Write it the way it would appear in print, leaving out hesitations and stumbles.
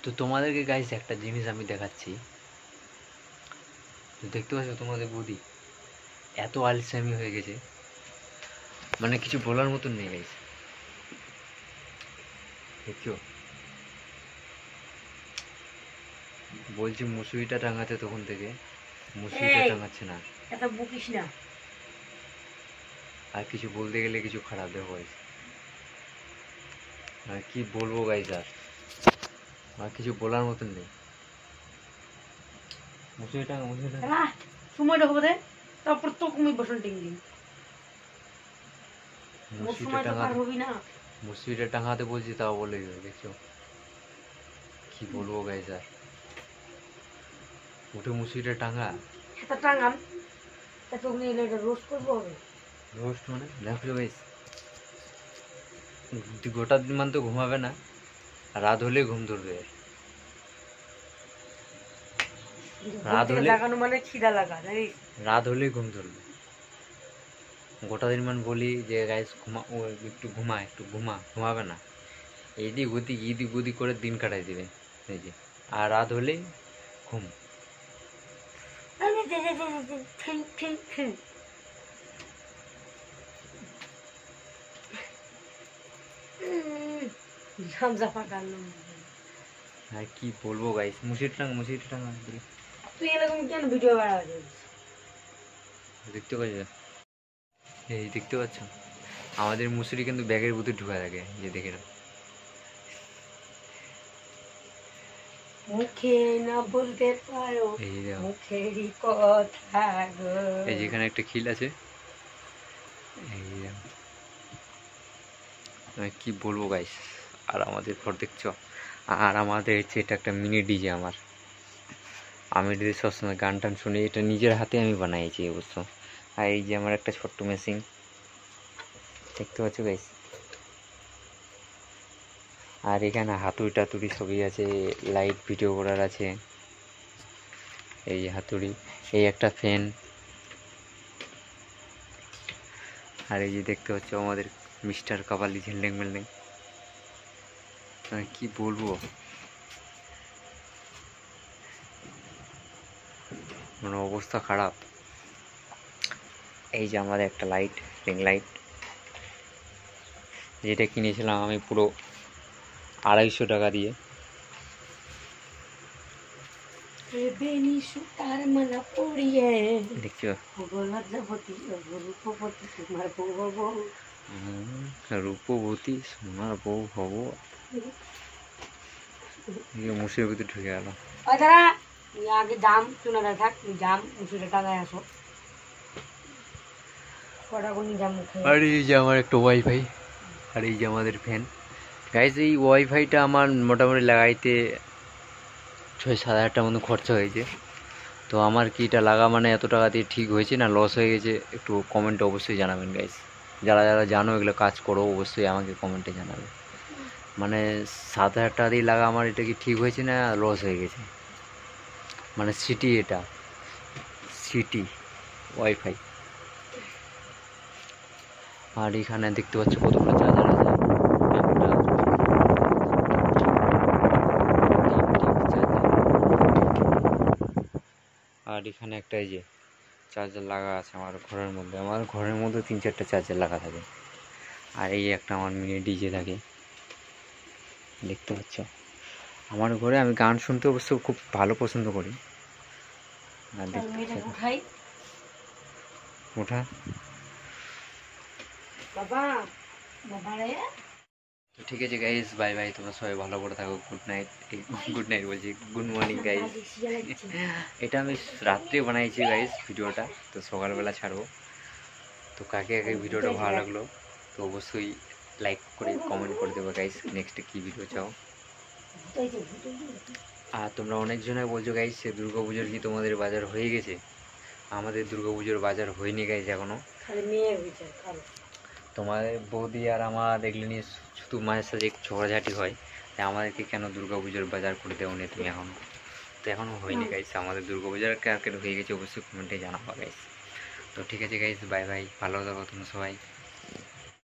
তো তোমাদেরকে গাইস একটা জিনিস আমি দেখাচ্ছি, দেখতে পাচ্ছ তোমাদের বৌদি এত আলসামি হয়ে গেছে, মানে কিছু বলার মতন নেই গাইস। দেখছো, বলছি মুসুরিটা টাঙাতে তখন থেকে মুসুরিটা টাঙাচ্ছে না, এত বকিস না। আর কিছু বলতে গেলে কিছু খারাপ দেখো গাইস, আর কি বলবো গাইস, আর কিছু বলার মতন নেই। মুসুরি টাঙা, মুসুরি টাঙা, সময় দেখো দে, তারপর তো তুমি বসন টিঙ্গি মুসুরিটা টাঙাতে বলছি তাও বলে দিবে। দেখছো কি বলবো গাইস, আর উঠে মুসুরিটা টাঙা, এটা টাঙাম, তারপর তুমি এটা রোস্ট করবো হবে। রোস্ট মানে দেখো গাইস, গোটা দিন মান তো ঘুমাবে না, রাত হলেই ঘুম ধরবে, রাত হলে লাগানো মানে খিদা লাগা, জানিস, রাত হলেই ঘুম ধরবে। গোটা দিন মান বলি যে গাইস ঘুমা, ও একটু ঘুমা, একটু ঘুমা, ঘুমাবে না, এদিক ওদিক করে দিন কাটাই দিবে এই যে, আর রাত হলেই ঘুম। আর কি বলবো গাইস, মুসির টাঙা তুই এরকম কেন ভিডিও বানাবি? দেখতে পাচ্ছ, এই দেখতে পাচ্ছ আমাদের মুসুরি কিন্তু ব্যাগের ভিতরে ঢুকা থাকে, যে দেখে না, মুখে না বলতে পারো মুখেরই কথা গো। এই যেখানে একটা খিল আছে, আমি কি বলবো গাইস। আর আমাদের ঘর দেখছো, আর আমাদের এটা একটা মিনি ডিজে, আমি যদি সবসময় গান টান শুনি, এটা নিজের হাতে আমি বানাইছি অবশ্য। আর এই যে আমার একটা ছোট্ট মেশিন দেখতে পাচ্ছ গাইস, আর এখানে হাতুড়ি টাতুড়ি সবই আছে, লাইট ভিডিও করার আছে, এই হাতুড়ি, এই একটা ফ্যান, আর এই যে দেখতে পাচ্ছ আমাদের মিস্টার কাপালি ঝেলডেং মেলডেং, কি বলবো, মানে অবস্থা খারাপ। এই যে আমাদের একটা লাইট, রিং লাইট, যেটা কিনেছিলাম আমি পুরো 250 টাকা দিয়ে। দেখছো রূপবতী সোনার বউ হব, মুসির ভিতরে ঢুকে গেল। আগে জাম চুনাটা থাক, জাম মুসুরে টাঙায় আসো, আর এই যে আমার একটা ওয়াইফাই, আর এই যে আমাদের ফ্যান গাইস। এই ওয়াইফাইটা আমার মোটামুটি লাগাইতে 6-7 হাজার টাকার মতো খরচা হয়েছে। তো আমার কি এটা লাগা মানে এত টাকা দিয়ে ঠিক হয়েছে না লস হয়ে গেছে, একটু কমেন্টে অবশ্যই জানাবেন গাইস। যারা যারা জানো এগুলো কাজ করো অবশ্যই আমাকে কমেন্টে জানাবে, মানে 7 হাজার টাকা দিয়ে লাগা আমার এটা কি ঠিক হয়েছে না লস হয়ে গেছে। মানে সিটি, এটা সিটি ওয়াইফাই। আর এখানে দেখতে পাচ্ছ কতগুলো চার্জার আছে, আর এখানে একটা এই যে চার্জার লাগা আছে আমার ঘরের মধ্যে, 3-4টা চার্জার লাগা থাকে। আর এই একটা আমার মিনি ডিজে থাকে, দেখতে পাচ্ছ। আমার ঘরে আমি গান শুনতে অবশ্য খুব ভালো পছন্দ করি। আর ওঠা তো ঠিক আছে গাইস, বাই বাই, তোমরা সবাই ভালো করে থাকো, গুড নাইট বলছি, গুড মর্নিং গাইস। এটা আমি রাত্রে বানাইছি গাইস ভিডিওটা, তো সকালবেলা ছাড়বো। তো কাকে ভিডিওটা ভালো লাগলো তো অবশ্যই লাইক করে কমেন্ট করে দেবো গাইস, নেক্সটে কী ভিডিও চাও। আর তোমরা অনেকজনে বলছো গাইস সে দুর্গা পুজোর কি তোমাদের বাজার হয়ে গেছে? আমাদের দুর্গা পুজোর বাজার হয়নি গাইস এখনো। তোমাদের বৌদি আর আমার দেখলে নিয়ে শুধু মায়ের সাথে ঝগড়াঝাটি হয়, তাই আমাদেরকে কেন দুর্গা পুজোর বাজার করে দেও নি তুমি এখনো? তো এখনও হয়নি গাইস আমাদের দুর্গা পুজোর, কার হয়ে গেছে অবশ্যই কমেন্টে জানাবো গাইস। তো ঠিক আছে গাইস, বাই বাই, ভালো থাকো তোমরা সবাই।